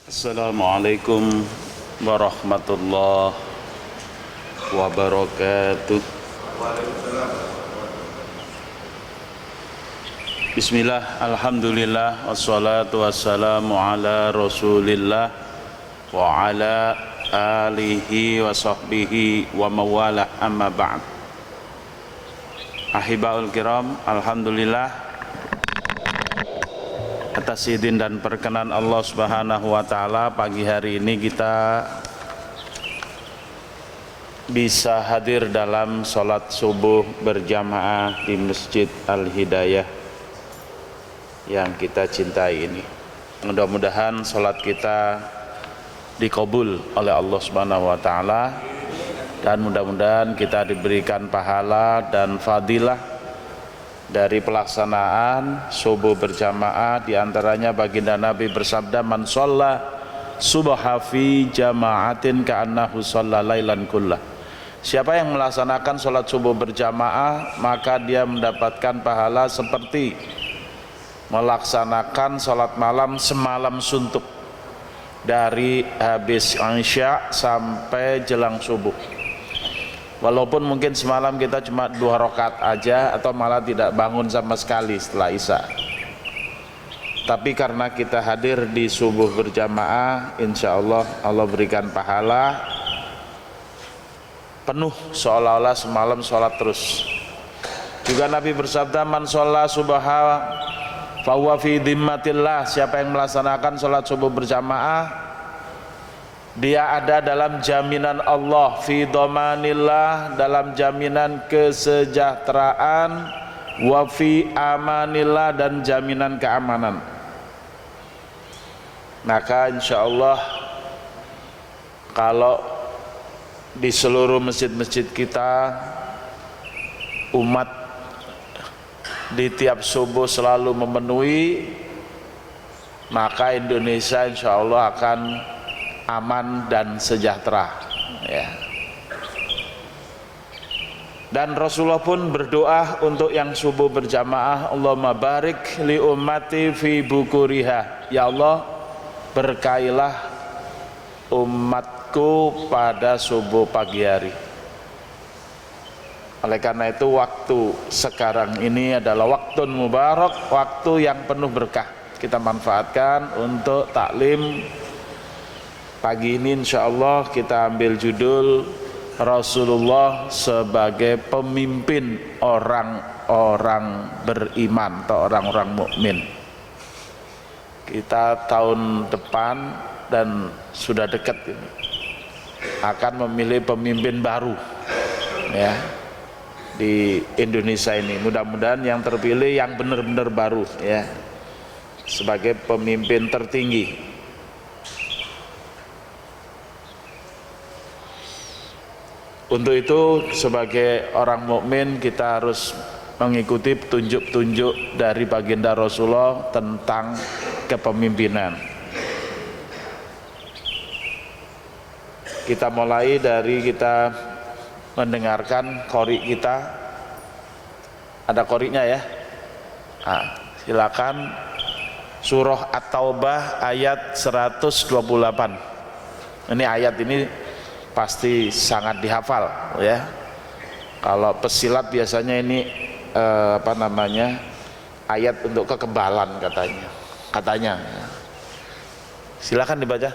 Assalamualaikum warahmatullahi wabarakatuh. Bismillah, alhamdulillah, wassalatu wassalamu ala rasulillah wa ala alihi wa sahbihi wa mawala, amma ba'd. Ahibaul kiram, alhamdulillah atas izin dan perkenan Allah Subhanahu wa taala, pagi hari ini kita bisa hadir dalam sholat subuh berjamaah di Masjid Al-Hidayah yang kita cintai ini. Mudah-mudahan sholat kita dikabul oleh Allah Subhanahu wa taala, dan mudah-mudahan kita diberikan pahala dan fadilah dari pelaksanaan subuh berjamaah. Di antaranya baginda Nabi bersabda, man shalla subha fi jama'atin ka'annahu shalla lailan kullah. Siapa yang melaksanakan sholat subuh berjamaah, maka dia mendapatkan pahala seperti melaksanakan sholat malam semalam suntuk, dari habis isya sampai jelang subuh. Walaupun mungkin semalam kita cuma 2 rakaat aja, atau malah tidak bangun sama sekali setelah isya, tapi karena kita hadir di subuh berjamaah, insya Allah Allah berikan pahala penuh, seolah-olah semalam sholat terus. Juga Nabi bersabda, man sholla subha fahuwa fi dhimmatillah. Siapa yang melaksanakan sholat subuh berjamaah, dia ada dalam jaminan Allah, fi dhamanillah, dalam jaminan kesejahteraan, wa fi amanillah, dan jaminan keamanan. Maka insya Allah kalau di seluruh masjid-masjid kita, umat di tiap subuh selalu memenuhi, maka Indonesia insya Allah akan aman dan sejahtera, ya. Dan Rasulullah pun berdoa untuk yang subuh berjamaah, Allahumma barik li ummati fi bukuriha. Ya Allah, berkailah umatku pada subuh pagi hari. Oleh karena itu, waktu sekarang ini adalah waktu mubarak, waktu yang penuh berkah. Kita manfaatkan untuk taklim. Pagi ini insya Allah kita ambil judul Rasulullah sebagai pemimpin orang-orang beriman atau orang-orang mukmin. Kita tahun depan, dan sudah dekat ini, akan memilih pemimpin baru, ya, di Indonesia ini. Mudah-mudahan yang terpilih yang benar-benar baru, ya, sebagai pemimpin tertinggi. Untuk itu, sebagai orang mukmin kita harus mengikuti petunjuk-petunjuk dari baginda Rasulullah tentang kepemimpinan. Kita mulai dari kita mendengarkan qori kita. Ada qorinya, ya? Silakan. Surah At-Taubah ayat 128. Ini ayat ini pasti sangat dihafal, ya. Kalau pesilat biasanya ini ayat untuk kekebalan katanya. Silakan dibaca.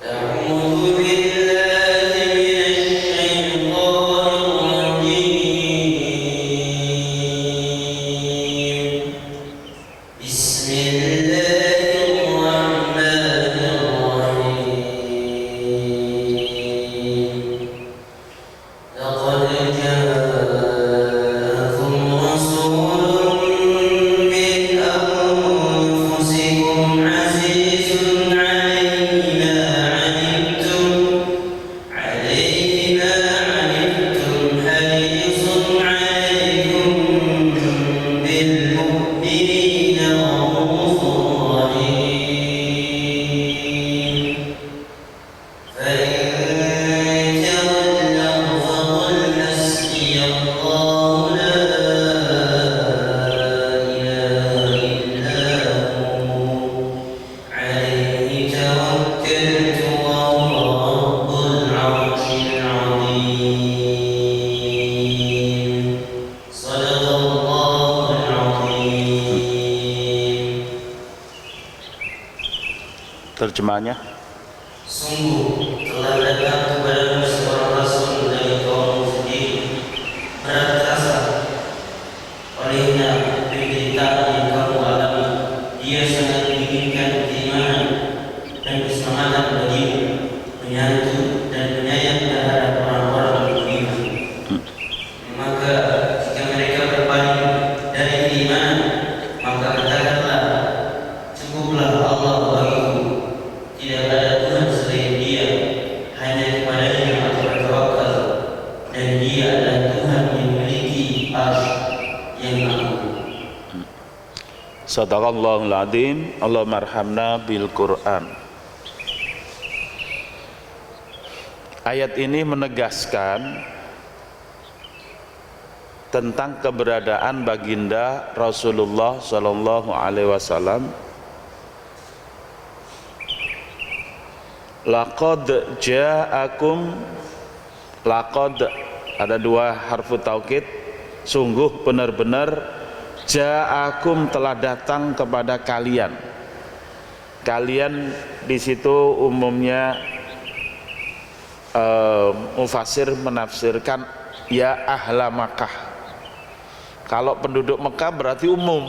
أعوذ بالله من الشيطان Terjemahnya, sungguh telah datang kepadamu seorang rasul dari kaummu sendiri, berat terasa olehnya penderitaan yang kamu alami. Dia sangat menginginkan keimanan dan keselamatan bagimu, menyatu dan menyayang terhadap orang-orang beriman. Maka jika mereka berpaling dari keimanan, maka katakanlah, cukuplah Allah bagiku, tidak ada Tuhan selain Dia, hanya kepadanya aku bertawakal, dan Dia adalah Tuhan yang memiliki arsy yang agung. Sadaqallahul Adzim. Allahumma arhamna bil Quran. Ayat ini menegaskan tentang keberadaan baginda Rasulullah Sallallahu Alaihi Wasallam. Laqad ja'akum, laqad ada dua harfu taukid, sungguh benar-benar, ja'akum telah datang kepada kalian. Kalian di situ umumnya mufasir menafsirkan ya ahla Makkah. Kalau penduduk Mekah berarti umum,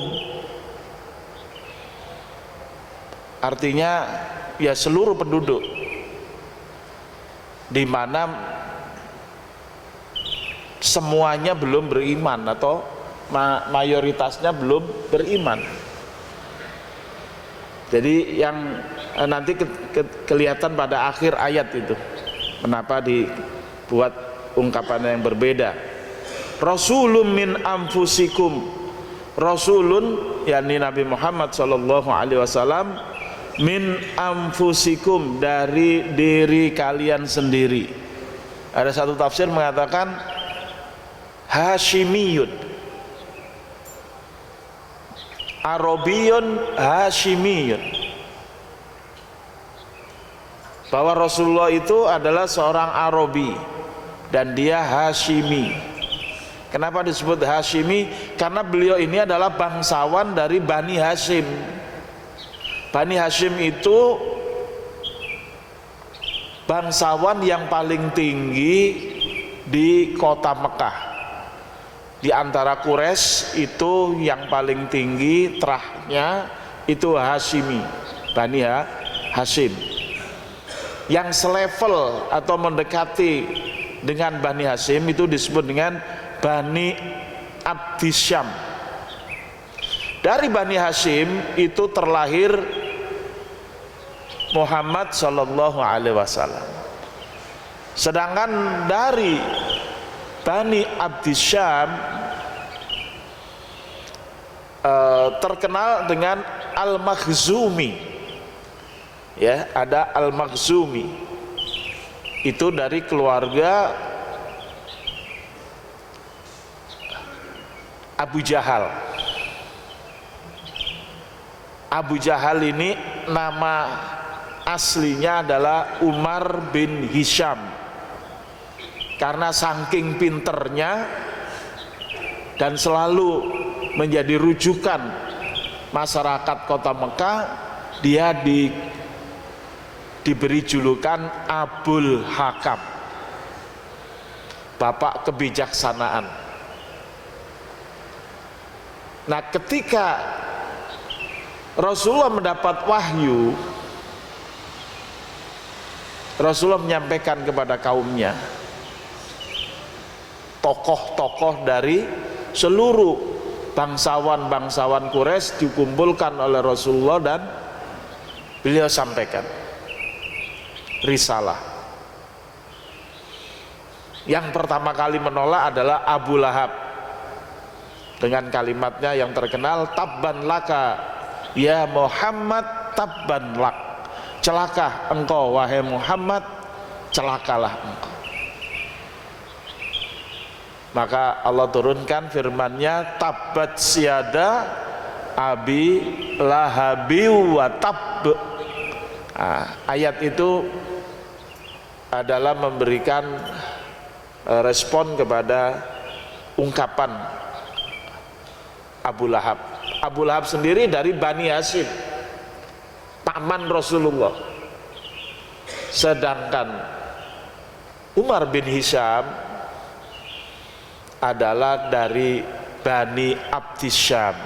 artinya ya seluruh penduduk, di mana semuanya belum beriman atau mayoritasnya belum beriman. Jadi yang nanti kelihatan pada akhir ayat itu kenapa dibuat ungkapan yang berbeda. Rasulun min anfusikum, Rasulun yakni Nabi Muhammad sallallahu alaihi wasallam, min anfusikum dari diri kalian sendiri. Ada satu tafsir mengatakan Hashimiyun, Arabiyun Hashimiyun, bahwa Rasulullah itu adalah seorang Arabi dan dia Hashimi. Kenapa disebut Hashimi? Karena beliau ini adalah bangsawan dari Bani Hashim. Bani Hashim itu bangsawan yang paling tinggi di kota Mekah. Di antara Quraisy itu yang paling tinggi terahnya itu Hashimi, Bani Hashim. Yang selevel atau mendekati dengan Bani Hashim itu disebut dengan Bani Abdisyam. Dari Bani Hashim itu terlahir Muhammad sallallahu alaihi wasallam. Sedangkan dari Bani Abdisyam terkenal dengan Al-Makhzumi. Ya, ada Al-Makhzumi. Itu dari keluarga Abu Jahal. Abu Jahal ini nama aslinya adalah Umar bin Hisham. Karena saking pinternya dan selalu menjadi rujukan masyarakat kota Mekah, dia diberi julukan Abul Hakam, bapak kebijaksanaan. Nah, ketika Rasulullah mendapat wahyu, Rasulullah menyampaikan kepada kaumnya, tokoh-tokoh dari seluruh bangsawan-bangsawan Quraisy dikumpulkan oleh Rasulullah dan beliau sampaikan risalah. Yang pertama kali menolak adalah Abu Lahab dengan kalimatnya yang terkenal, tabban laka ya Muhammad, tabban lak, celaka engkau wahai Muhammad, celakalah engkau. Maka Allah turunkan firman-Nya, tabbat syada abi lahabi wa tab. Ayat itu adalah memberikan respon kepada ungkapan Abu Lahab. Abu Lahab sendiri dari Bani Hashim. paman Rasulullah. Sedangkan Umar bin Hisham adalah dari Bani Abdisyam,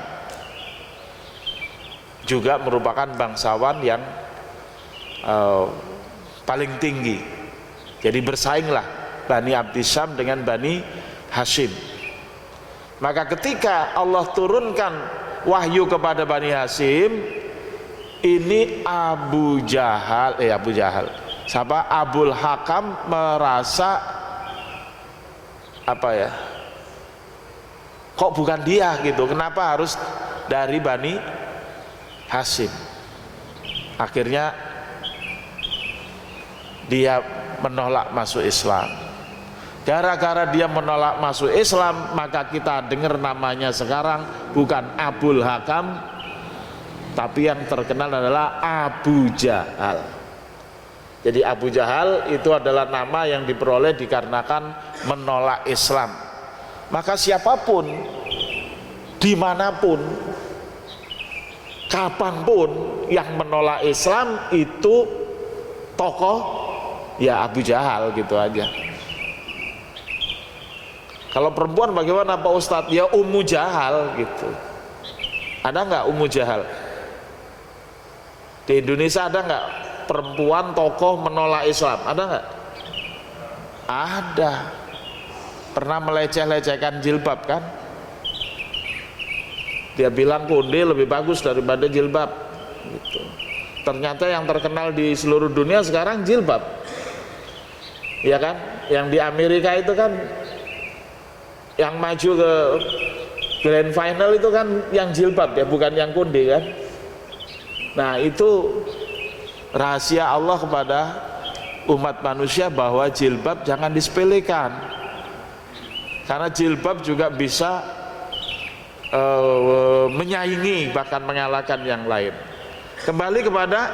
juga merupakan bangsawan yang paling tinggi. Jadi bersainglah Bani Abdisyam dengan Bani Hashim. Maka ketika Allah turunkan wahyu kepada Bani Hashim, ini Abu Jahal, Abul Hakam merasa apa ya? Kok bukan dia gitu? Kenapa harus dari Bani Hashim? Akhirnya dia menolak masuk Islam. Gara-gara dia menolak masuk Islam, maka kita dengar namanya sekarang bukan Abul Hakam, tapi yang terkenal adalah Abu Jahal. Jadi Abu Jahal itu adalah nama yang diperoleh dikarenakan menolak Islam. Maka siapapun, dimanapun, kapanpun yang menolak Islam itu tokoh ya Abu Jahal gitu aja. Kalau perempuan bagaimana Pak Ustadz? Ya Ummu Jahal gitu. Ada nggak Ummu Jahal? Di Indonesia ada nggak perempuan tokoh menolak Islam? Ada nggak? Ada. Pernah meleceh-lecehkan jilbab kan? Dia bilang konde lebih bagus daripada jilbab gitu. Ternyata yang terkenal di seluruh dunia sekarang jilbab, ya kan? Yang di Amerika itu kan yang maju ke grand final itu kan yang jilbab ya, bukan yang konde kan. Nah itu rahasia Allah kepada umat manusia bahwa jilbab jangan disepelekan, karena jilbab juga bisa menyaingi bahkan mengalahkan yang lain. Kembali kepada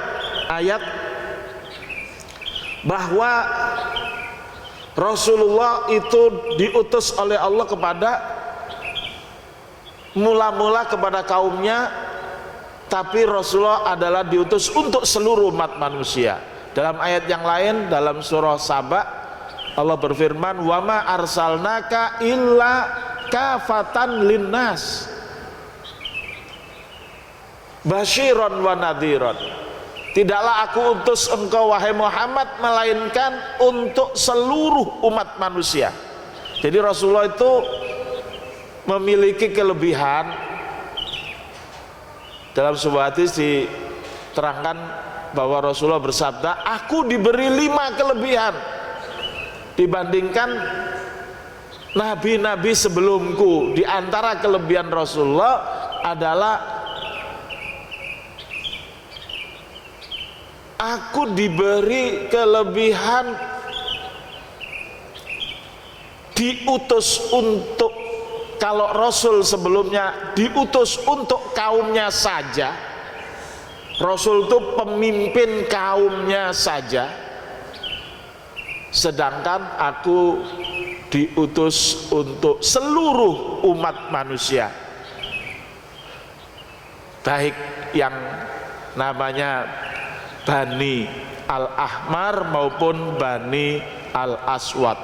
ayat bahwa Rasulullah itu diutus oleh Allah kepada mula-mula kepada kaumnya, tapi Rasulullah adalah diutus untuk seluruh umat manusia. Dalam ayat yang lain dalam surah Saba Allah berfirman, "Wa ma arsalnaka illa kafatan linnas basyiron wa nadhiron." Tidaklah aku utus engkau wahai Muhammad melainkan untuk seluruh umat manusia. Jadi Rasulullah itu memiliki kelebihan. Dalam sebuah hadis diterangkan bahwa Rasulullah bersabda, aku diberi 5 kelebihan dibandingkan nabi-nabi sebelumku. Di antara kelebihan Rasulullah adalah aku diberi kelebihan diutus untuk, kalau Rasul sebelumnya diutus untuk kaumnya saja, Rasul itu pemimpin kaumnya saja, sedangkan aku diutus untuk seluruh umat manusia, baik yang namanya Bani Al-Ahmar maupun Bani Al-Aswad,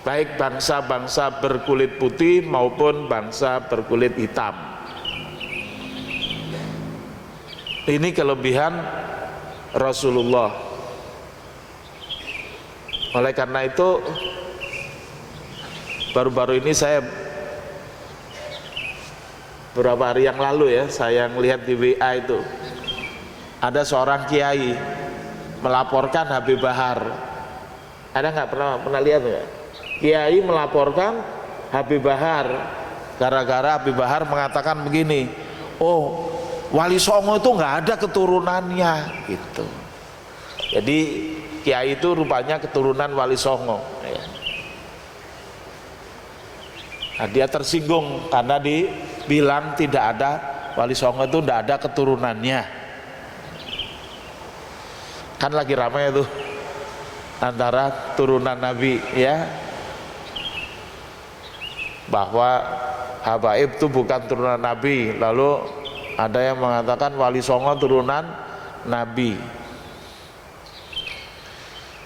baik bangsa-bangsa berkulit putih maupun bangsa berkulit hitam. Ini kelebihan Rasulullah. Oleh karena itu baru-baru ini saya beberapa hari yang lalu ya, saya melihat di WA itu ada seorang kiai melaporkan Habib Bahar. Ada nggak pernah lihat nggak? Kiai melaporkan Habib Bahar gara-gara Habib Bahar mengatakan begini, oh Wali Songo itu nggak ada keturunannya gitu. Jadi kiai itu rupanya keturunan Wali Songo ya. Nah, dia tersinggung karena dibilang tidak ada, Wali Songo itu tidak ada keturunannya. Kan lagi ramai itu antara turunan Nabi ya, bahwa Habaib itu bukan turunan Nabi. Lalu ada yang mengatakan Wali Songo turunan nabi.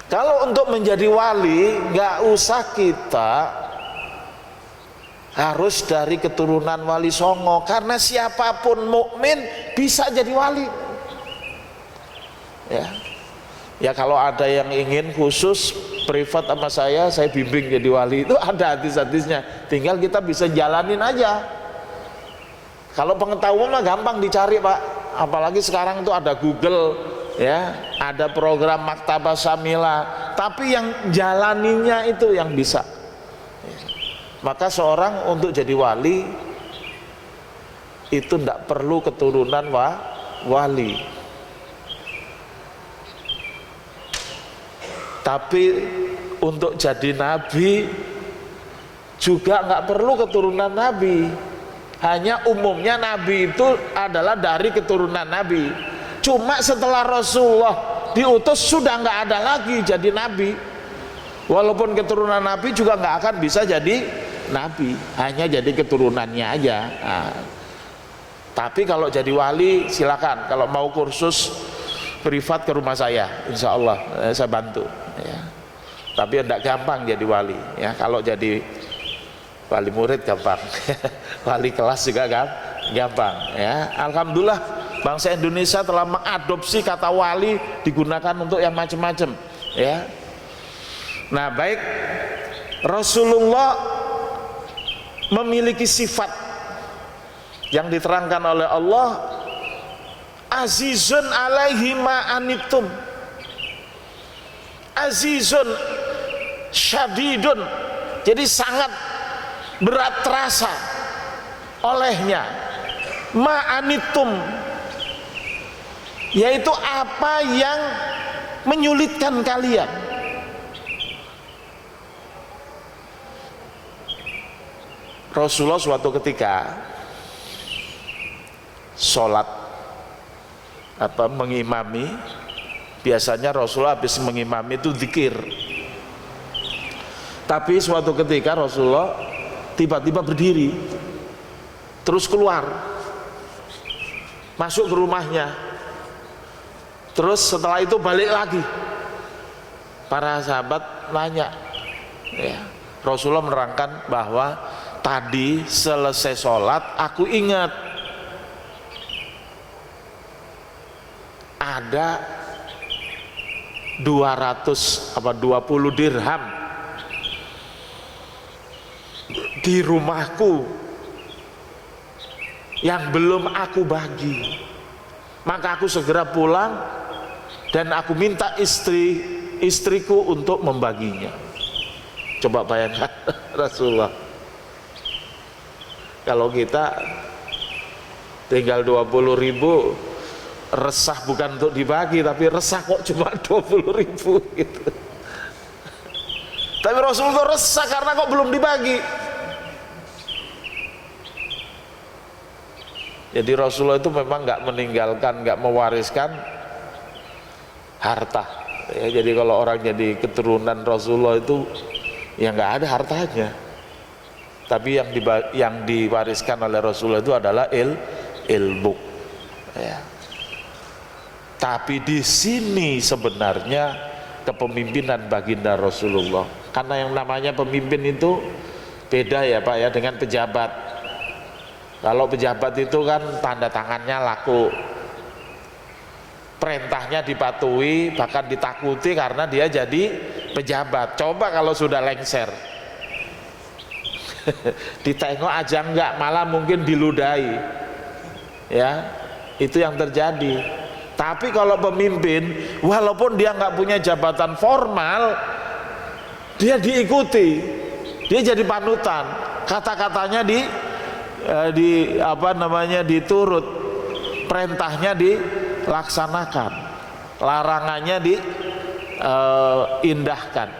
Kalau untuk menjadi wali nggak usah kita harus dari keturunan wali songo, karena siapapun mukmin bisa jadi wali. Ya kalau ada yang ingin khusus privat sama saya bimbing jadi wali, itu ada hadis-hadisnya, tinggal kita bisa jalanin aja. Kalau pengetahuan mah gampang dicari Pak, apalagi sekarang tuh ada Google, ya, ada program Maktabah Syamila, tapi yang jalaninya itu yang bisa. Maka seorang untuk jadi wali itu tidak perlu keturunan wali, tapi untuk jadi nabi juga nggak perlu keturunan nabi. Hanya umumnya nabi itu adalah dari keturunan nabi. Cuma setelah Rasulullah diutus sudah nggak ada lagi jadi nabi. Walaupun keturunan nabi juga nggak akan bisa jadi nabi, hanya jadi keturunannya aja. Nah, tapi kalau jadi wali silakan. Kalau mau kursus privat ke rumah saya, insya Allah saya bantu. Ya. Tapi tidak gampang jadi wali. Ya, kalau jadi wali murid gampang, wali kelas juga gampang. Ya, alhamdulillah bangsa Indonesia telah mengadopsi kata wali digunakan untuk yang macam-macam. Ya. Nah, baik, Rasulullah memiliki sifat yang diterangkan oleh Allah, azizun alaihi ma anittum, azizun syadidun, jadi sangat berat terasa olehnya, ma anittum, yaitu apa yang menyulitkan kalian. Rasulullah suatu ketika sholat mengimami, biasanya Rasulullah habis mengimami itu zikir. Tapi suatu ketika Rasulullah tiba-tiba berdiri, terus keluar, masuk ke rumahnya, terus setelah itu balik lagi. Para sahabat nanya, ya, Rasulullah menerangkan bahwa tadi selesai sholat aku ingat ada 20 dirham di rumahku yang belum aku bagi, maka aku segera pulang dan aku minta istriku untuk membaginya. Coba bayangkan Rasulullah, kalau kita tinggal 20.000, resah bukan untuk dibagi, tapi resah kok cuma 20.000 gitu. Tapi Rasulullah resah karena kok belum dibagi. Jadi Rasulullah itu memang nggak meninggalkan, nggak mewariskan harta. Ya, jadi kalau orang jadi keturunan Rasulullah itu ya nggak ada hartanya. Tapi yang diwariskan oleh Rasulullah itu adalah ilmu. Ya. Tapi di sini sebenarnya kepemimpinan baginda Rasulullah, karena yang namanya pemimpin itu beda ya Pak ya dengan pejabat. Kalau pejabat itu kan tanda tangannya laku, perintahnya dipatuhi, bahkan ditakuti karena dia jadi pejabat. Coba kalau sudah lengser, ditengok aja enggak, malah mungkin diludahi. Ya, itu yang terjadi. Tapi kalau pemimpin, walaupun dia nggak punya jabatan formal, dia diikuti, dia jadi panutan, kata-katanya diturut, perintahnya dilaksanakan, larangannya diindahkan.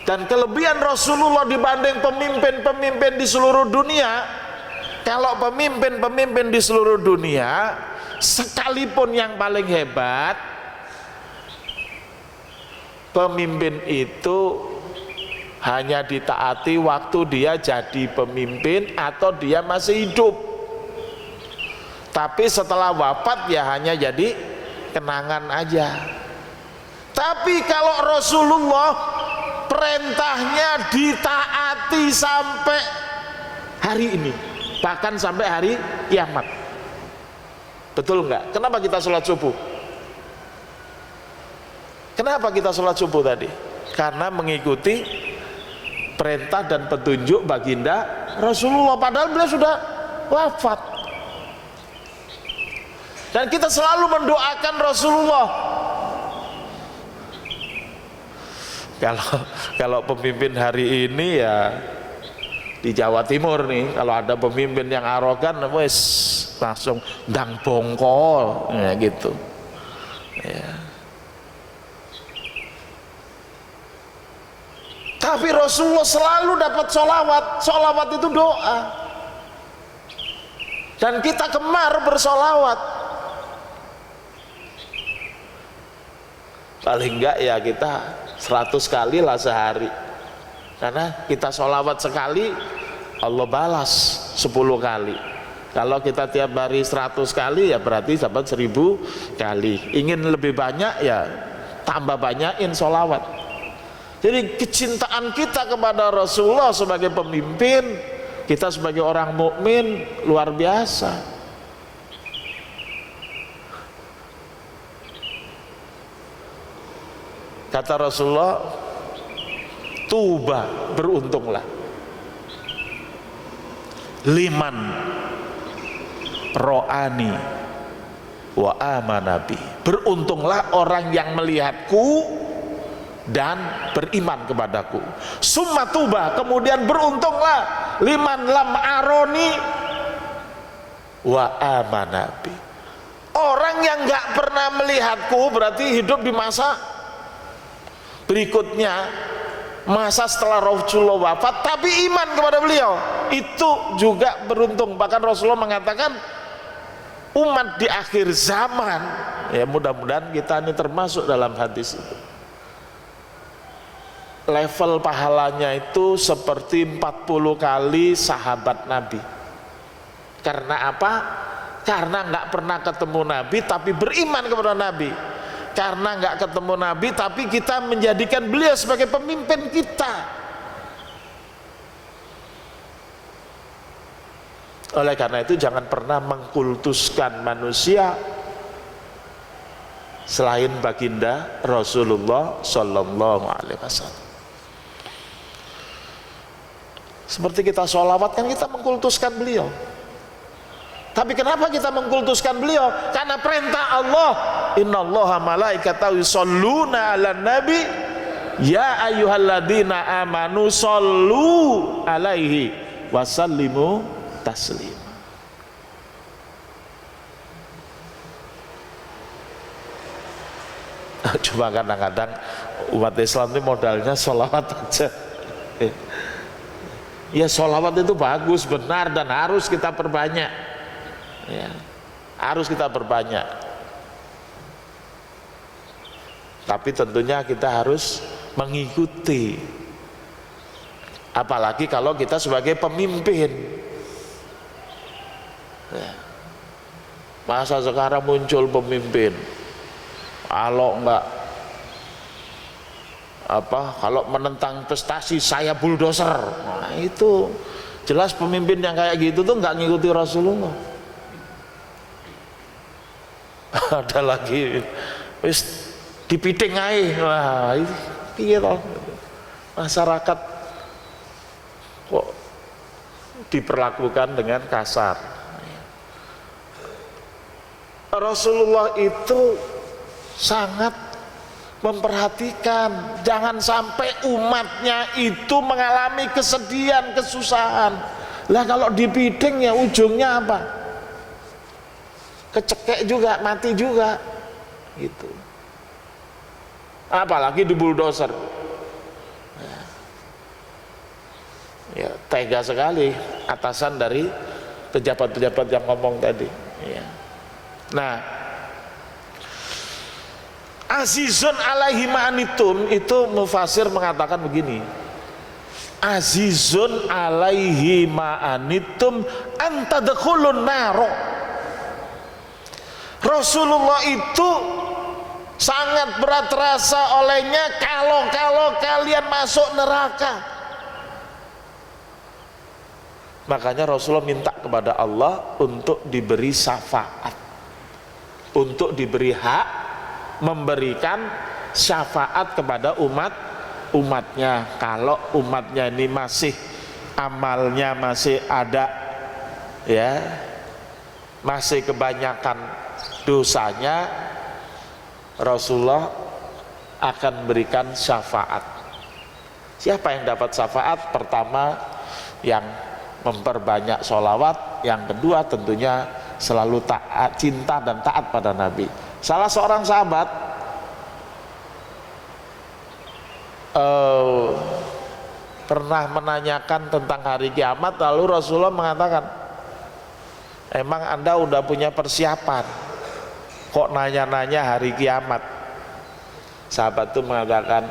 Dan kelebihan Rasulullah dibanding pemimpin-pemimpin di seluruh dunia, kalau pemimpin-pemimpin di seluruh dunia sekalipun yang paling hebat, pemimpin itu hanya ditaati waktu dia jadi pemimpin atau dia masih hidup. Tapi setelah wafat ya hanya jadi kenangan aja. Tapi kalau Rasulullah perintahnya ditaati sampai hari ini, bahkan sampai hari kiamat. Betul nggak? Kenapa kita sholat subuh? Kenapa kita sholat subuh tadi? Karena mengikuti perintah dan petunjuk baginda Rasulullah, padahal beliau sudah wafat. Dan kita selalu mendoakan Rasulullah. Kalau pemimpin hari ini ya di Jawa Timur nih, kalau ada pemimpin yang arogan, wes langsung ndang bongkol, ya gitu. Ya. Tapi Rasulullah selalu dapat sholawat. Sholawat itu doa. Dan kita gemar bersolawat. Paling enggak ya kita 100 kali lah sehari. Karena kita sholawat sekali, Allah balas 10 kali. Kalau kita tiap hari 100 kali ya berarti dapat 1000 kali. Ingin lebih banyak ya tambah banyakin sholawat. Jadi kecintaan kita kepada Rasulullah sebagai pemimpin, kita sebagai orang mukmin luar biasa. Kata Rasulullah, tuba, beruntunglah. Liman ro'ani wa amanabi. Beruntunglah orang yang melihatku dan beriman kepadaku. Summa tuba, kemudian beruntunglah liman lam aroni wa amanabi. Orang yang nggak pernah melihatku berarti hidup di masa berikutnya, masa setelah Rasulullah wafat, tapi iman kepada beliau, itu juga beruntung. Bahkan Rasulullah mengatakan umat di akhir zaman, ya mudah-mudahan kita ini termasuk dalam hadis itu. Level pahalanya itu seperti 40 kali sahabat Nabi. Karena apa? Karena nggak pernah ketemu Nabi tapi beriman kepada Nabi. Karena nggak ketemu Nabi tapi kita menjadikan beliau sebagai pemimpin kita. Oleh karena itu jangan pernah mengkultuskan manusia selain baginda Rasulullah Sallallahu Alaihi Wasallam. Seperti kita sholawat kan kita mengkultuskan beliau. Tapi kenapa kita mengkultuskan beliau? Karena perintah Allah, innallaha malaikatahu yusholluna 'alan nabi ya ayyuhalladzina amanu shollu 'alaihi wasallimu taslima. Cuma kadang-kadang umat Islam ini modalnya sholawat aja. Ya sholawat itu bagus, benar, dan harus kita perbanyak. Ya, harus kita perbanyak. Tapi tentunya kita harus mengikuti. Apalagi kalau kita sebagai pemimpin. Ya. Masa sekarang muncul pemimpin, kalau enggak kalau menentang prestasi saya bulldozer. Nah, itu jelas pemimpin yang kayak gitu tuh nggak ngikuti Rasulullah. Ada lagi wis dipiting ae. Wah, itu piye toh? Masyarakat kok diperlakukan dengan kasar. Rasulullah itu sangat memperhatikan jangan sampai umatnya itu mengalami kesedihan, kesusahan. Lah kalau dipiting ya ujungnya apa? Kecekek juga, mati juga gitu. Apalagi di bulldozer. Ya, tega sekali atasan dari pejabat-pejabat yang ngomong tadi. Ya. Nah, azizun alaihi ma'anitum itu mufasir mengatakan begini, azizun alaihi ma'anitum antadkhulun naro Rasulullah itu sangat berat rasa olehnya kalau kalian masuk neraka. Makanya Rasulullah minta kepada Allah untuk diberi syafaat, untuk diberi hak memberikan syafaat kepada umatnya. Kalau umatnya ini masih amalnya masih ada, ya, masih kebanyakan dosanya, Rasulullah akan berikan syafaat. Siapa yang dapat syafaat? Pertama, yang memperbanyak sholawat. Yang kedua, tentunya selalu taat, cinta dan taat pada Nabi. Salah seorang sahabat pernah menanyakan tentang hari kiamat, lalu Rasulullah mengatakan, emang Anda udah punya persiapan, kok nanya-nanya hari kiamat? Sahabat itu mengatakan,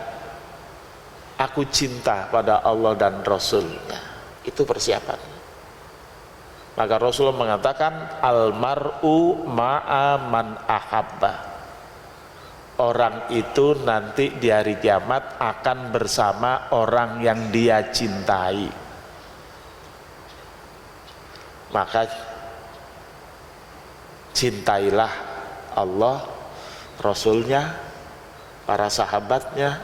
aku cinta pada Allah dan Rasulnya. Itu persiapan. Maka Rasulullah mengatakan, almar'u ma'a man ahabba. Orang itu nanti di hari kiamat akan bersama orang yang dia cintai. Maka cintailah Allah, Rasulnya, para sahabatnya,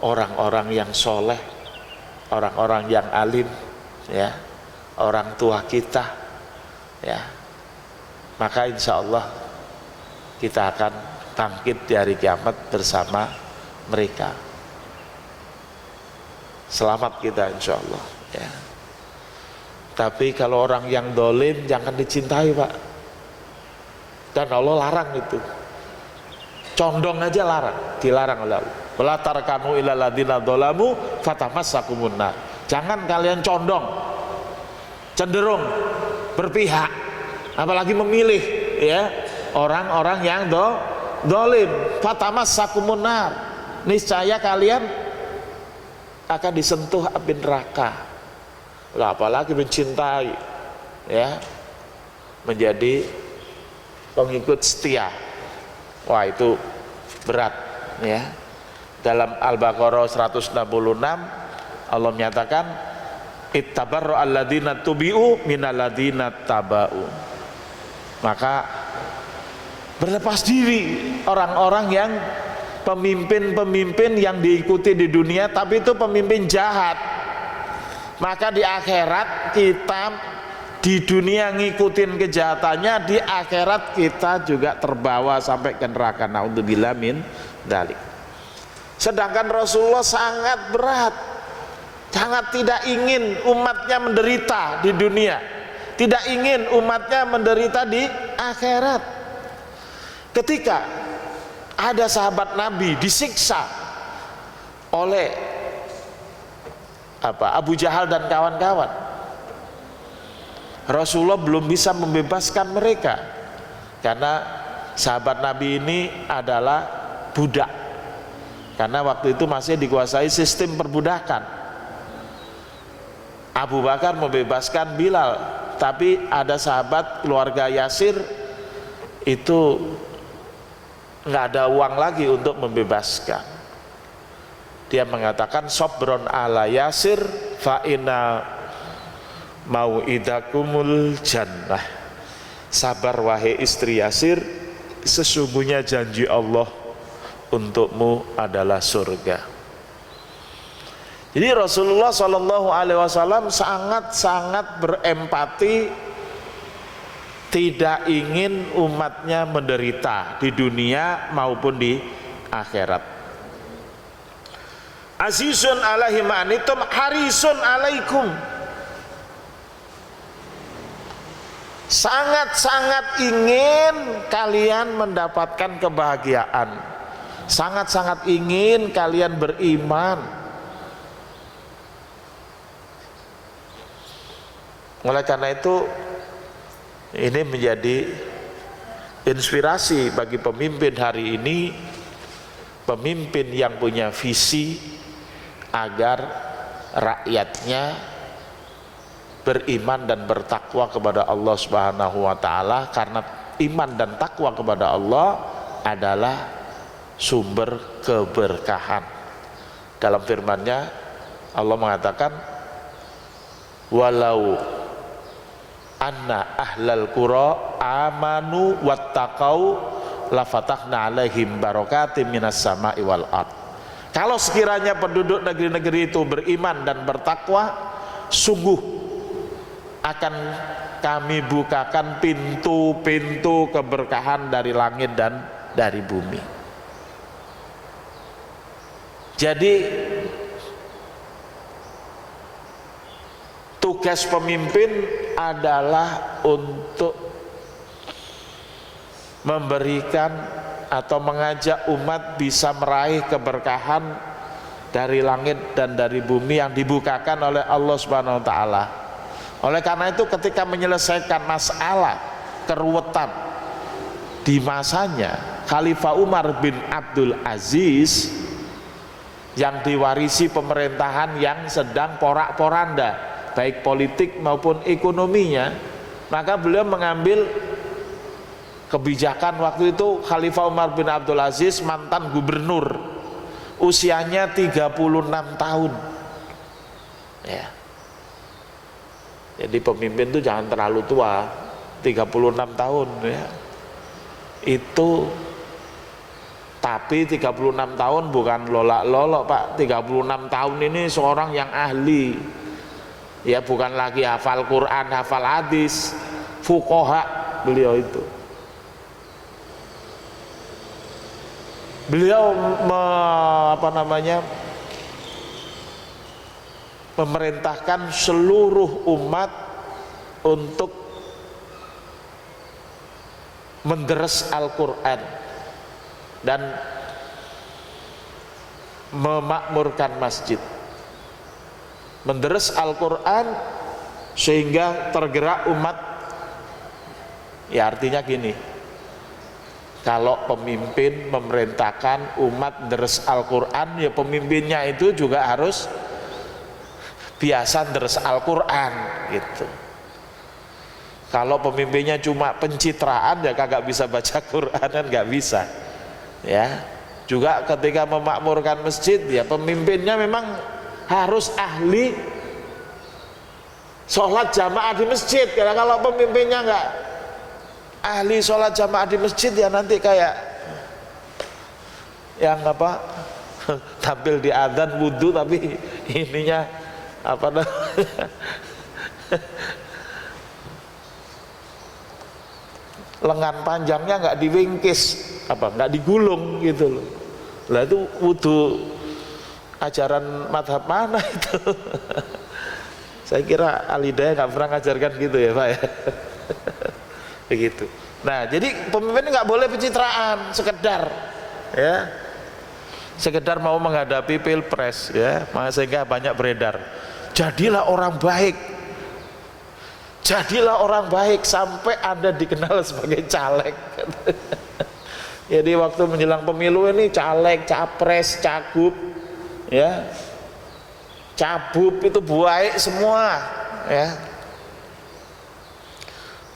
orang-orang yang soleh, orang-orang yang alim, ya, orang tua kita, ya. Maka insya Allah kita akan bangkit di hari kiamat bersama mereka. Selamat kita insya Allah, ya. Tapi kalau orang yang dolim jangan dicintai, Pak. Dan Allah larang itu. Condong aja larang, dilarang oleh Allah. Wala tarkanu ilal ladzina dzalamu fatamassakumun nar. Jangan kalian condong, cenderung berpihak, apalagi memilih, ya, orang-orang yang dolim. Fatamassakumun nar. Niscaya kalian akan disentuh api neraka. Lah, apalagi mencintai, ya, menjadi pengikut setia. Wah, itu berat, ya. Dalam Al-Baqarah 166 Allah menyatakan, ittabarra alladzina tubi'u minalladzina taba'u. Maka berlepas diri orang-orang yang pemimpin-pemimpin yang diikuti di dunia, tapi itu pemimpin jahat. Maka di akhirat kita di dunia ngikutin kejahatannya, di akhirat kita juga terbawa sampai ke neraka. Naudzubillah min dzalik. Sedangkan Rasulullah sangat berat, sangat tidak ingin umatnya menderita di dunia, tidak ingin umatnya menderita di akhirat. Ketika ada sahabat Nabi disiksa oleh Abu Jahal dan kawan-kawan, Rasulullah belum bisa membebaskan mereka karena sahabat Nabi ini adalah budak, karena waktu itu masih dikuasai sistem perbudakan. Abu Bakar membebaskan Bilal, tapi ada sahabat keluarga Yasir itu nggak ada uang lagi untuk membebaskan. Dia mengatakan, sobron ala Yasir fa inna mau'idakumul jannah. Sabar wahai istri Yasir, sesungguhnya janji Allah untukmu adalah surga. Jadi Rasulullah SAW sangat-sangat berempati, tidak ingin umatnya menderita di dunia maupun di akhirat. Azizun alaihi ma'anitum harisun alaikum. Sangat-sangat ingin kalian mendapatkan kebahagiaan, sangat-sangat ingin kalian beriman. Oleh karena itu, ini menjadi inspirasi bagi pemimpin hari ini, pemimpin yang punya visi agar rakyatnya beriman dan bertakwa kepada Allah Subhanahu wa taala, karena iman dan takwa kepada Allah adalah sumber keberkahan. Dalam firman-Nya Allah mengatakan, walau anna ahlal qura amanu wattaqau lafatahna alaihim barakatim minas sama'i wal ard. Kalau sekiranya penduduk negeri-negeri itu beriman dan bertakwa, sungguh akan kami bukakan pintu-pintu keberkahan dari langit dan dari bumi. Jadi tugas pemimpin adalah untuk memberikan atau mengajak umat bisa meraih keberkahan dari langit dan dari bumi yang dibukakan oleh Allah Subhanahu wa taala. Oleh karena itu ketika menyelesaikan masalah keruwetan di masanya Khalifah Umar bin Abdul Aziz yang diwarisi pemerintahan yang sedang porak-poranda baik politik maupun ekonominya, maka beliau mengambil kebijakan. Waktu itu Khalifah Umar bin Abdul Aziz mantan gubernur, usianya 36 tahun ya. Jadi pemimpin itu jangan terlalu tua, 36 tahun ya. Itu tapi 36 tahun bukan lolak-lolok Pak. 36 tahun ini seorang yang ahli ya, bukan lagi hafal Quran, hafal hadis, fuqaha beliau itu. Beliau memerintahkan seluruh umat untuk menderes Al-Quran dan memakmurkan masjid. Menderes Al-Quran sehingga tergerak umat. Ya artinya gini, kalau pemimpin memerintahkan umat deres Al-Quran, ya pemimpinnya itu juga harus biasa deres Al-Quran gitu. Kalau pemimpinnya cuma pencitraan, ya kagak bisa baca Quran, kan nggak bisa ya. Juga ketika memakmurkan masjid, ya pemimpinnya memang harus ahli sholat jamaah di masjid. Karena kalau pemimpinnya nggak ahli sholat jamaah di masjid, ya nanti kayak yang apa tampil di adzan wudhu tapi ininya apa lengan panjangnya nggak diwingkis, nggak digulung gitu loh. Lah itu wudhu ajaran madhab mana itu? Saya kira Al-Hidayah nggak pernah ngajarkan gitu ya Pak ya. Begitu. Nah, jadi pemimpin nggak boleh pencitraan, sekedar ya, sekedar mau menghadapi pilpres ya, sehingga banyak beredar. Jadilah orang baik, jadilah orang baik sampai Anda dikenal sebagai caleg. Jadi waktu menjelang pemilu ini caleg, capres, cagup, ya, cabub itu baik semua, ya.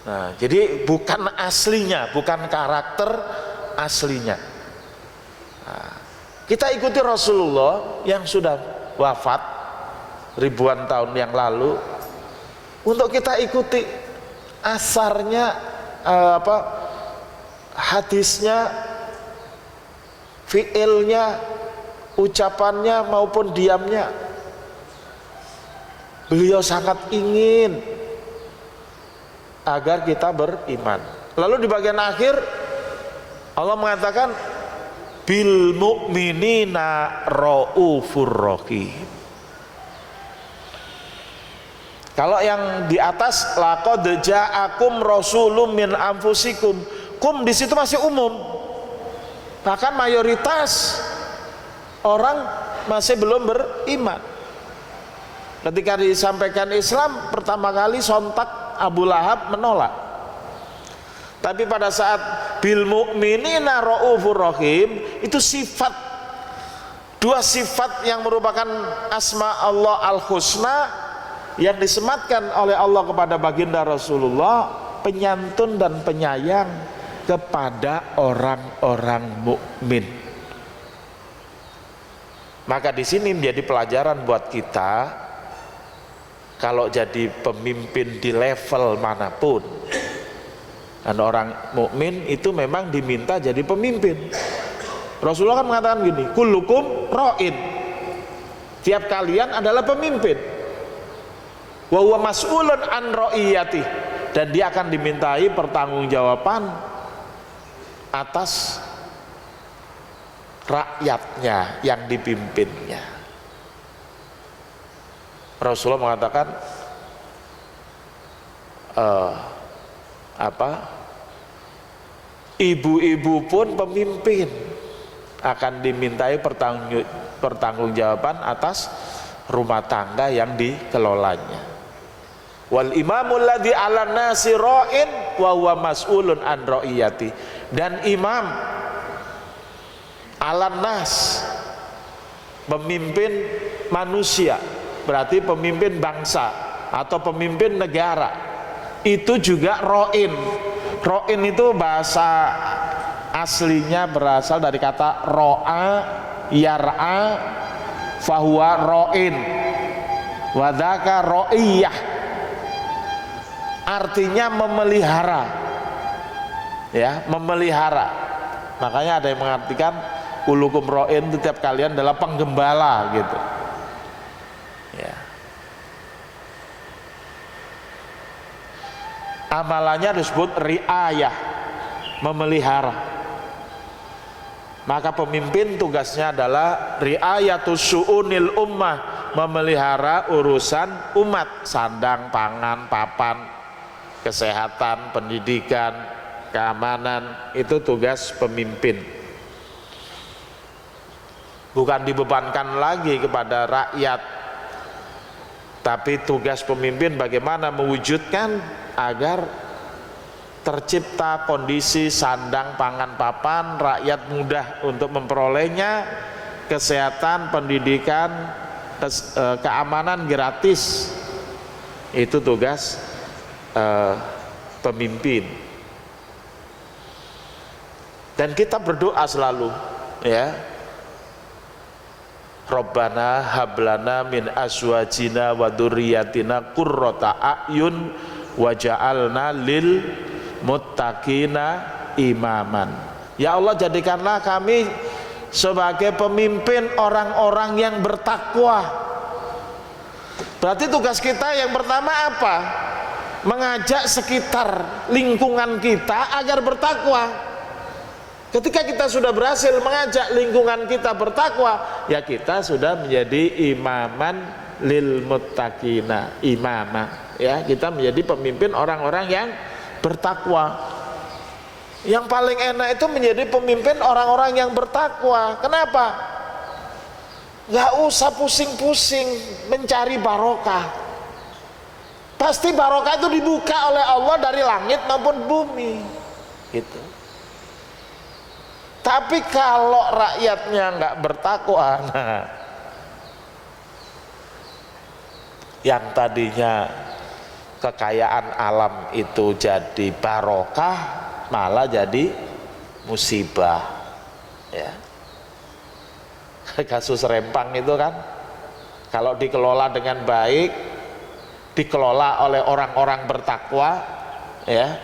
Nah, jadi bukan aslinya, bukan karakter aslinya. Nah, kita ikuti Rasulullah yang sudah wafat ribuan tahun yang lalu, untuk kita ikuti asarnya, hadisnya, fiilnya, ucapannya maupun diamnya. Beliau sangat ingin agar kita beriman. Lalu di bagian akhir Allah mengatakan bil mu'minina raufur rahim. Kalau yang di atas laqad ja'akum rasulun min anfusikum, kum di situ masih umum. Bahkan mayoritas orang masih belum beriman. Ketika disampaikan Islam pertama kali sontak Abu Lahab menolak. Tapi pada saat bil mu'minina raufur rahim, itu sifat, dua sifat yang merupakan asma Allah al-husna yang disematkan oleh Allah kepada baginda Rasulullah, penyantun dan penyayang. kepada orang-orang mukmin. Maka di sini menjadi pelajaran buat kita, kalau jadi pemimpin di level manapun, dan orang mukmin itu memang diminta jadi pemimpin. Rasulullah kan mengatakan gini, kullukum ra'in, tiap kalian adalah pemimpin, wa huwa mas'ulun an ra'iyati, dan dia akan dimintai pertanggungjawaban atas rakyatnya yang dipimpinnya. Rasulullah mengatakan ibu-ibu pun pemimpin akan dimintai pertanggungjawaban atas rumah tangga yang dikelolanya. Wal imamul ladzi 'alan nasi ra'in wa huwa mas'ulun an ra'iyati, dan imam 'alan nas, pemimpin manusia, berarti pemimpin bangsa atau pemimpin negara, itu juga ra'in. Ra'in itu bahasa aslinya berasal dari kata ro'a yar'a fahuwa ra'in wa dzaka ra'iyah, artinya memelihara, ya, memelihara. Makanya ada yang mengartikan kulukum ra'in, setiap kalian adalah penggembala gitu, ya. Amalannya disebut riayah, memelihara. Maka pemimpin tugasnya adalah riayatus syu'unil ummah, memelihara urusan umat, sandang, pangan, papan, kesehatan, pendidikan, keamanan, itu tugas pemimpin. Bukan dibebankan lagi kepada rakyat, tapi tugas pemimpin bagaimana mewujudkan agar tercipta kondisi sandang, pangan, papan, rakyat mudah untuk memperolehnya, kesehatan, pendidikan, keamanan gratis. Itu tugas pemimpin. Dan kita berdoa selalu, ya, Rabbana hablana min azwajina wa dzurriyyatina qurrata a'yun waja'alna lil muttaqina imaman. Ya Allah, jadikanlah kami sebagai pemimpin orang-orang yang bertakwa. Berarti tugas kita yang pertama apa? Mengajak sekitar lingkungan kita agar bertakwa. Ketika kita sudah berhasil mengajak lingkungan kita bertakwa, ya kita sudah menjadi imaman lil muttaqina imama, ya, kita menjadi pemimpin orang-orang yang bertakwa. Yang paling enak itu menjadi pemimpin orang-orang yang bertakwa. Kenapa? Gak usah pusing-pusing mencari barokah. Pasti barokah itu dibuka oleh Allah dari langit maupun bumi, gitu. Tapi kalau rakyatnya nggak bertakwa, nah, yang tadinya kekayaan alam itu jadi barokah malah jadi musibah, ya. Kasus Rempang itu kan, kalau dikelola dengan baik, dikelola oleh orang-orang bertakwa, ya,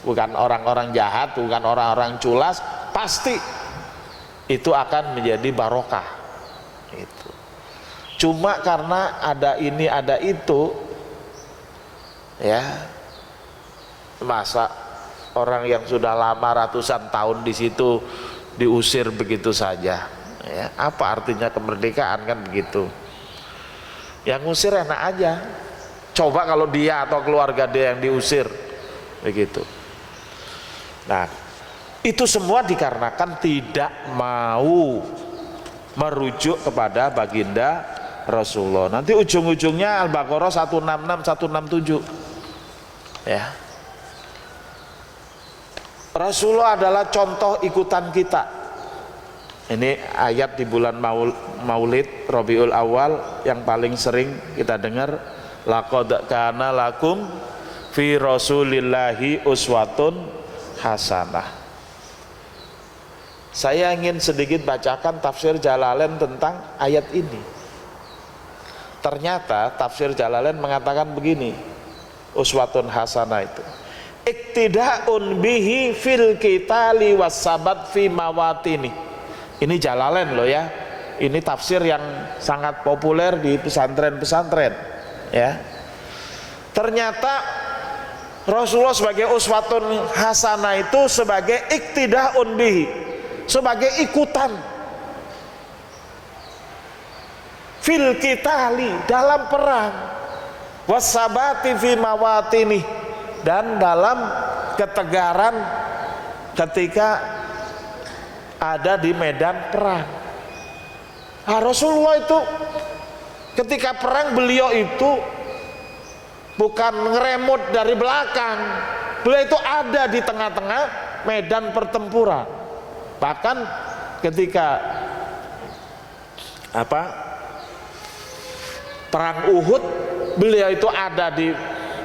bukan orang-orang jahat, bukan orang-orang culas, pasti itu akan menjadi barokah. Itu. Cuma karena ada ini ada itu, ya, masa orang yang sudah lama ratusan tahun di situ diusir begitu saja, ya, apa artinya kemerdekaan, kan begitu. Yang ngusir enak aja. Coba kalau dia atau keluarga dia yang diusir, begitu. Nah, itu semua dikarenakan tidak mau merujuk kepada baginda Rasulullah. Nanti ujung-ujungnya Al-Baqarah 166 167. Ya. Rasulullah adalah contoh ikutan kita. Ini ayat di bulan Maulid Rabiul Awal yang paling sering kita dengar, laqad kana lakum fi Rasulillahi uswatun hasanah. Saya ingin sedikit bacakan tafsir Jalalain tentang ayat ini. Ternyata tafsir Jalalain mengatakan begini, uswatun hasanah itu iktida'un bihi fil qitali wassabat fi mawatini. Ini Jalalain loh ya. Ini tafsir yang sangat populer di pesantren-pesantren ya. Ternyata Rasulullah sebagai uswatun hasanah itu sebagai iktida'un bihi, sebagai ikutan fil qitali, dalam perang, wassabati fi mawatini, dan dalam ketegaran ketika ada di medan perang. Nah, Rasulullah itu ketika perang, beliau itu bukan ngeremut dari belakang, beliau itu ada di tengah-tengah medan pertempuran. Bahkan ketika perang Uhud, beliau itu ada di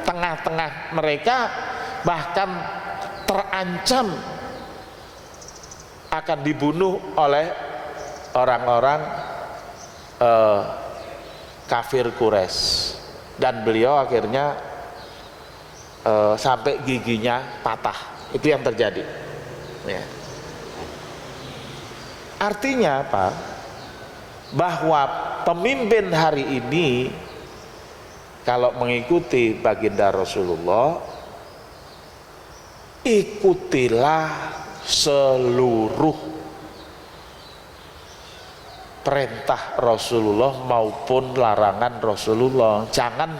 tengah-tengah mereka, bahkan terancam akan dibunuh oleh orang-orang kafir Quraisy, dan beliau akhirnya sampai giginya patah. Itu yang terjadi ya. Artinya apa? Bahwa pemimpin hari ini kalau mengikuti baginda Rasulullah, ikutilah seluruh perintah Rasulullah maupun larangan Rasulullah. Jangan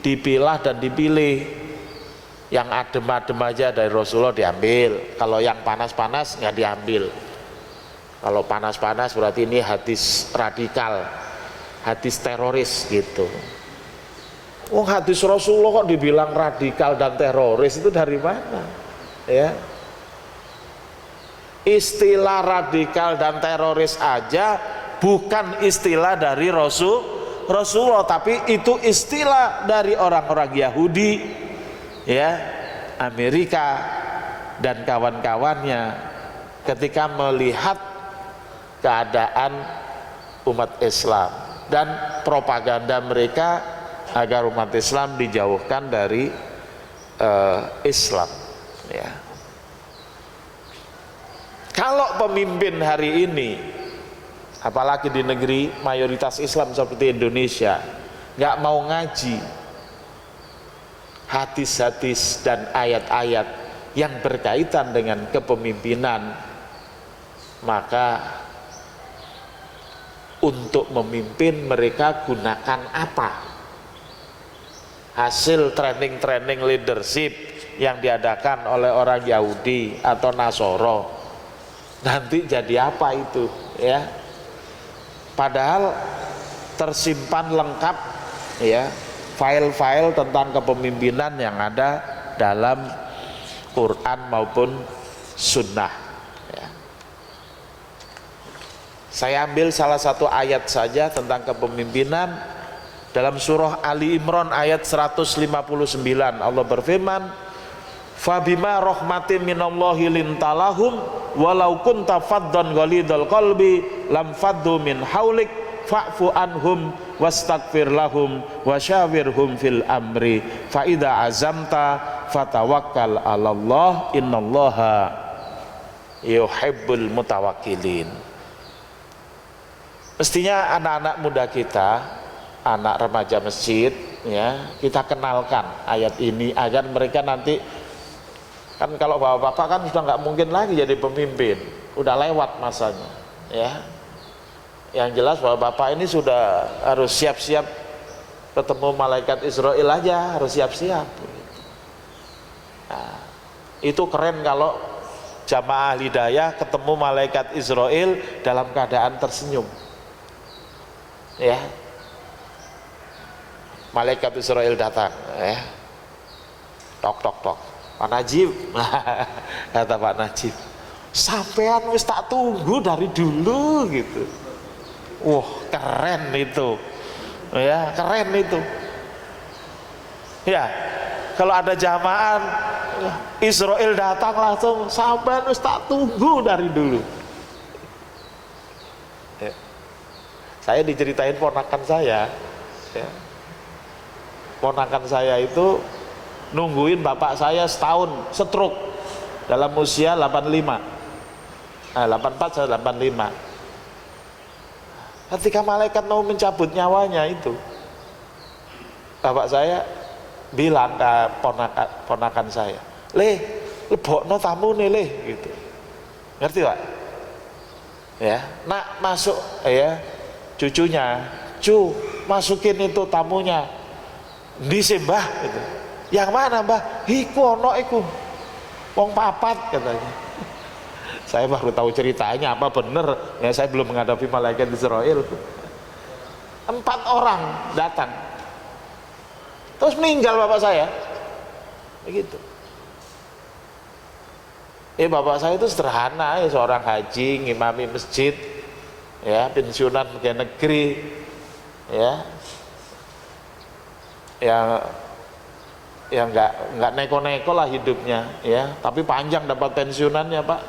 dipilah dan dipilih. Yang adem-adem aja dari Rasulullah diambil, kalau yang panas-panas nggak diambil. Kalau panas-panas berarti ini hadis radikal, hadis teroris gitu. Hadis Rasulullah kok dibilang radikal dan teroris, itu dari mana ya? Istilah radikal dan teroris aja bukan istilah dari Rasulullah, tapi itu istilah dari orang-orang Yahudi ya, Amerika dan kawan-kawannya ketika melihat keadaan umat Islam dan propaganda mereka agar umat Islam dijauhkan dari Islam ya. Kalau pemimpin hari ini, apalagi di negeri mayoritas Islam seperti Indonesia, nggak mau ngaji hadis-hadis dan ayat-ayat yang berkaitan dengan kepemimpinan, maka untuk memimpin mereka gunakan apa? Hasil training leadership yang diadakan oleh orang Yahudi atau Nasoro, nanti jadi apa itu ya? Padahal tersimpan lengkap ya file-file tentang kepemimpinan yang ada dalam Quran maupun Sunnah ya. Saya ambil salah satu ayat saja tentang kepemimpinan dalam surah Ali Imran ayat 159. Allah berfirman, fabima rahmatin minallahi lintalahum walau kunta faddan ghalidhal qalbi lam faddu min haulik fa'fu anhum wastaghfir lahum wasyawirhum fil amri fa idza azamta fatawakkal 'alallah innallaha yuhibbul mutawakkilin. Mestinya anak-anak muda kita, anak remaja masjid ya, kita kenalkan ayat ini agar mereka nanti, kan kalau bapak-bapak kan sudah nggak mungkin lagi jadi pemimpin, udah lewat masanya ya. Yang jelas bahwa bapak ini sudah harus siap-siap ketemu malaikat Israel aja, harus siap-siap. Nah, itu keren kalau jamaah hidayah ketemu malaikat Israel dalam keadaan tersenyum ya. Malaikat Israel datang ya, tok tok tok, Pak Najib kata Pak Najib, sampean wis tak tunggu dari dulu gitu. Wah keren itu ya, keren itu ya, kalau ada jamaah Israel datang langsung, sampai tak tunggu dari dulu. Ya. Saya diceritain ponakan saya, ya. Ponakan saya itu nungguin bapak saya setahun stroke dalam usia 85, 84 saya 85. Ketika malaikat mau mencabut nyawanya itu, bapak saya bilang ke ponakan saya, lebokno tamu nih gitu. Ngerti Pak? Ya, nak masuk ya, cucunya, masukin itu tamunya. Disembah gitu. Yang mana Mbah? Iku ono iku. Wong papat katanya. Saya baru tahu ceritanya apa bener. Ya saya belum menghadapi malaikat Israel. 4 orang datang. Terus meninggal bapak saya. Begitu. Bapak saya itu sederhana, ya, seorang haji, ngimami masjid, ya, pensiunan pegawai negeri, ya. Yang nggak neko-neko lah hidupnya, ya, tapi panjang dapat pensiunannya Pak.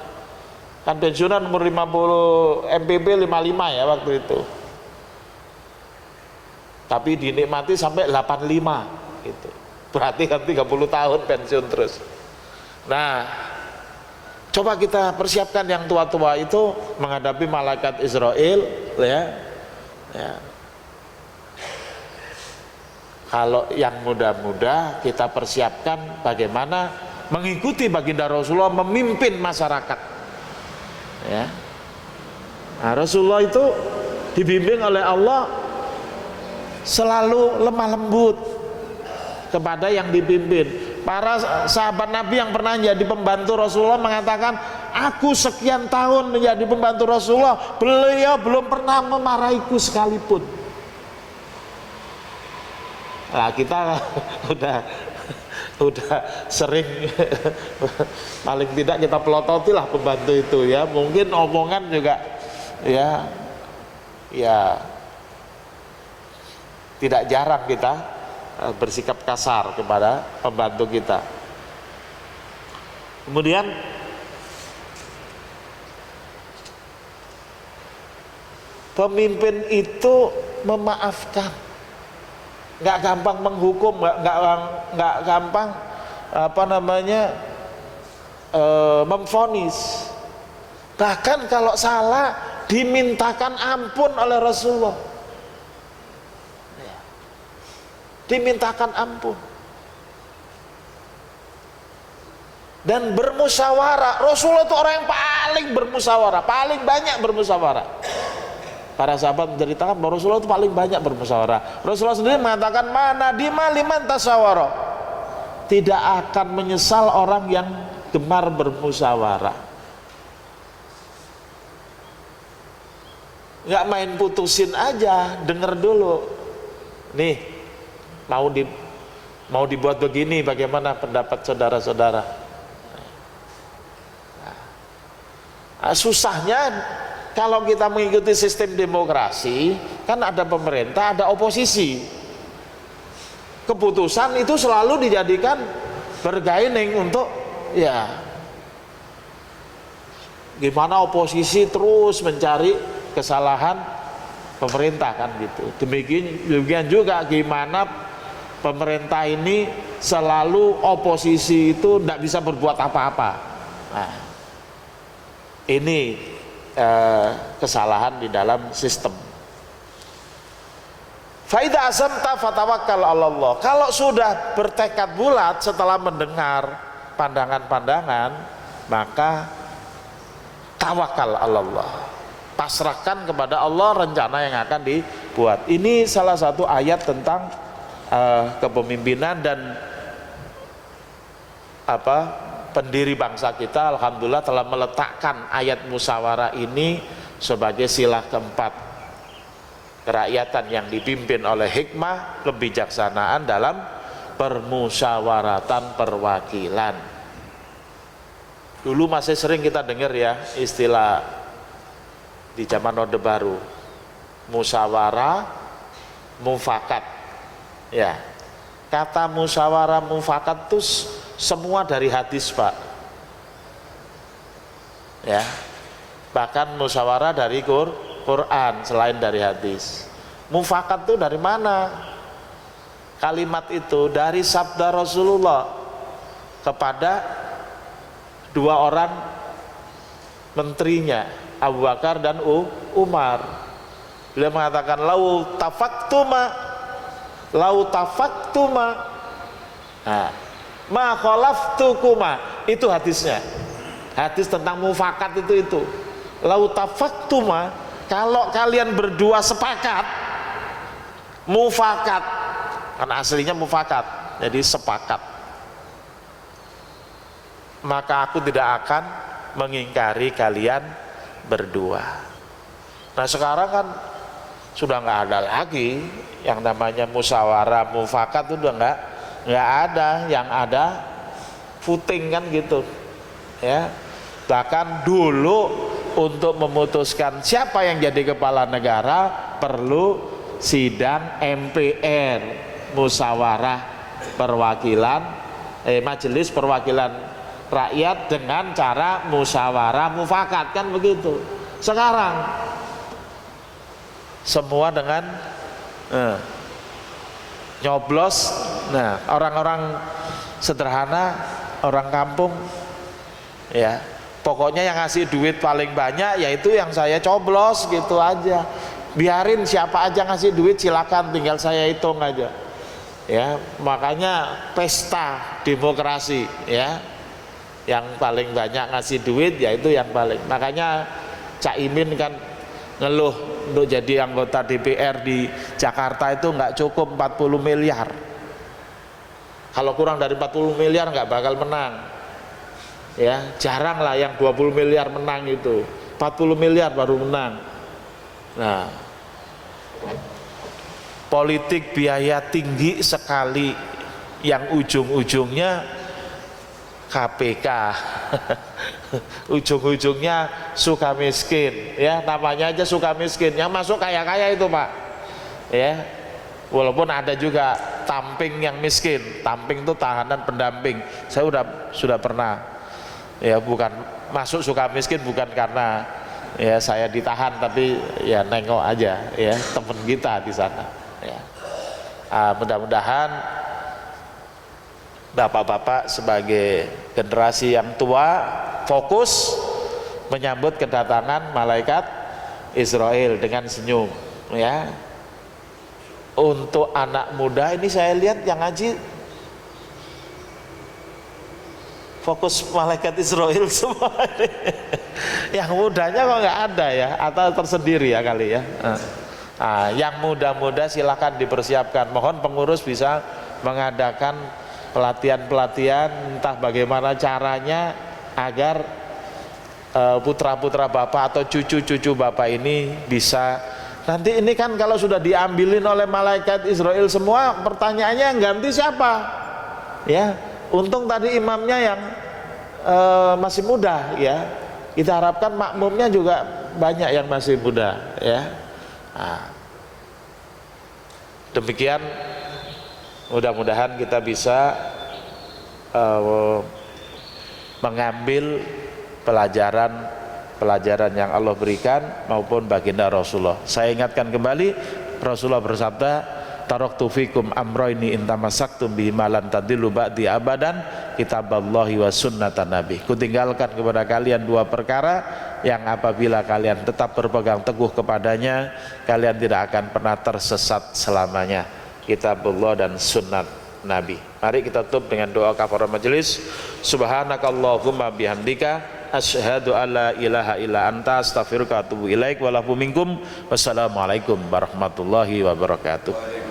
Kan pensiunan umur 50, MPB 55 ya waktu itu. Tapi dinikmati sampai 85 gitu. Berarti kan 30 tahun pensiun terus. Nah, coba kita persiapkan yang tua-tua itu menghadapi malaikat Israel, ya. Ya. Kalau yang muda-muda kita persiapkan bagaimana mengikuti baginda Rasulullah memimpin masyarakat. Ya. Nah, Rasulullah itu dibimbing oleh Allah selalu lemah lembut kepada yang dipimpin. Para sahabat Nabi yang pernah jadi pembantu Rasulullah mengatakan, aku sekian tahun menjadi pembantu Rasulullah, beliau belum pernah memarahiku sekalipun. Nah, kita udah sering paling tidak kita pelototi lah pembantu itu, ya. Mungkin omongan juga ya tidak jarang kita bersikap kasar kepada pembantu kita. Kemudian pemimpin itu memaafkan, nggak gampang menghukum, nggak gampang memvonis. Bahkan kalau salah dimintakan ampun oleh Rasulullah, dimintakan ampun. Dan bermusyawarah. Rasulullah itu orang yang paling bermusyawarah, paling banyak bermusyawarah. Para sahabat menceritakan bahwa Rasulullah itu paling banyak bermusyawarah. Rasulullah sendiri mengatakan, mana dima liman tasyawara, tidak akan menyesal orang yang gemar bermusyawarah. Nggak main putusin aja, denger dulu. Nih, mau dibuat begini, bagaimana pendapat saudara-saudara? Nah, susahnya kalau kita mengikuti sistem demokrasi, kan ada pemerintah, ada oposisi. Keputusan itu selalu dijadikan bergaining untuk, ya, gimana oposisi terus mencari kesalahan pemerintah, kan gitu. Demikian juga gimana pemerintah ini selalu oposisi itu tidak bisa berbuat apa-apa. Nah, ini kesalahan di dalam sistem. Faida azamta fatawakkal 'ala Allah. Kalau sudah bertekad bulat setelah mendengar pandangan-pandangan, maka tawakal 'ala Allah. Pasrahkan kepada Allah rencana yang akan dibuat. Ini salah satu ayat tentang kepemimpinan dan pendiri bangsa kita, alhamdulillah, telah meletakkan ayat musyawarah ini sebagai sila keempat kerakyatan yang dipimpin oleh hikmah, kebijaksanaan dalam permusyawaratan perwakilan. Dulu masih sering kita dengar ya istilah di zaman Orde Baru, musyawarah mufakat, ya. kata musyawarah mufakat itu semua dari hadis, Pak. Ya. Bahkan musyawarah dari Quran selain dari hadis. Mufakat itu dari mana? Kalimat itu dari sabda Rasulullah kepada dua orang menterinya, Abu Bakar dan Umar. Beliau mengatakan lau tafaktuma ma khalaftukuma. Itu hadisnya. Hadis tentang mufakat itu. Lau tafaktuma, kalau kalian berdua sepakat, mufakat, karena aslinya mufakat, jadi sepakat, maka aku tidak akan mengingkari kalian berdua. Nah sekarang kan sudah nggak ada lagi yang namanya musyawarah mufakat, itu udah nggak ada. Yang ada footing kan gitu ya. Bahkan dulu untuk memutuskan siapa yang jadi kepala negara perlu sidang MPR, musyawarah perwakilan majelis perwakilan rakyat dengan cara musyawarah mufakat, kan begitu. Sekarang semua dengan nyoblos. Nah, orang-orang sederhana, orang kampung ya, pokoknya yang ngasih duit paling banyak yaitu yang saya coblos, gitu aja. Biarin siapa aja ngasih duit, silakan, tinggal saya hitung aja. Ya, makanya pesta demokrasi ya. Yang paling banyak ngasih duit yaitu yang paling. Makanya Cak Imin kan ngeluh untuk jadi anggota DPR di Jakarta itu nggak cukup 40 miliar. Kalau kurang dari 40 miliar nggak bakal menang. Ya, jarang lah yang 20 miliar menang itu. 40 miliar baru menang. Nah, politik biaya tinggi sekali yang ujung-ujungnya KPK, ujung-ujungnya suka miskin, ya namanya aja suka miskin. Yang masuk kaya-kaya itu, Pak, ya. Walaupun ada juga tamping yang miskin. Tamping itu tahanan pendamping. Saya sudah pernah, ya, bukan masuk suka miskin bukan karena ya saya ditahan, tapi ya nengok aja, ya temen kita di sana. Ya. Mudah-mudahan bapak-bapak sebagai generasi yang tua fokus menyambut kedatangan malaikat Israel dengan senyum, ya. Untuk anak muda ini saya lihat yang ngaji fokus malaikat Israel semua. Yang mudanya kok nggak ada ya, atau tersendiri ya kali ya. Yang muda-muda silakan dipersiapkan. Mohon pengurus bisa mengadakan pelatihan-pelatihan, entah bagaimana caranya agar putra-putra bapak atau cucu-cucu bapak ini bisa. Nanti ini kan kalau sudah diambilin oleh malaikat Israel semua, pertanyaannya yang ganti siapa? Ya, untung tadi imamnya yang masih muda, ya. Kita harapkan makmumnya juga banyak yang masih muda, ya. Demikian. Mudah-mudahan kita bisa mengambil pelajaran yang Allah berikan maupun baginda Rasulullah. Saya ingatkan kembali, Rasulullah bersabda, taraktu fikum amroini in tamassaktum bihima lan tadillu ba'di abadan, kitaballahi wa sunnatan nabi. Kutinggalkan kepada kalian dua perkara yang apabila kalian tetap berpegang teguh kepadanya, kalian tidak akan pernah tersesat selamanya. Kitabullah dan sunnat Nabi. Mari kita tutup dengan doa kafaratul majelis. Subhanakallahumma bihamdika asyhadu alla ilaha illa anta astaghfiruka wa atubu ilaik wa lakum minkum. Wassalamualaikum warahmatullahi wabarakatuh.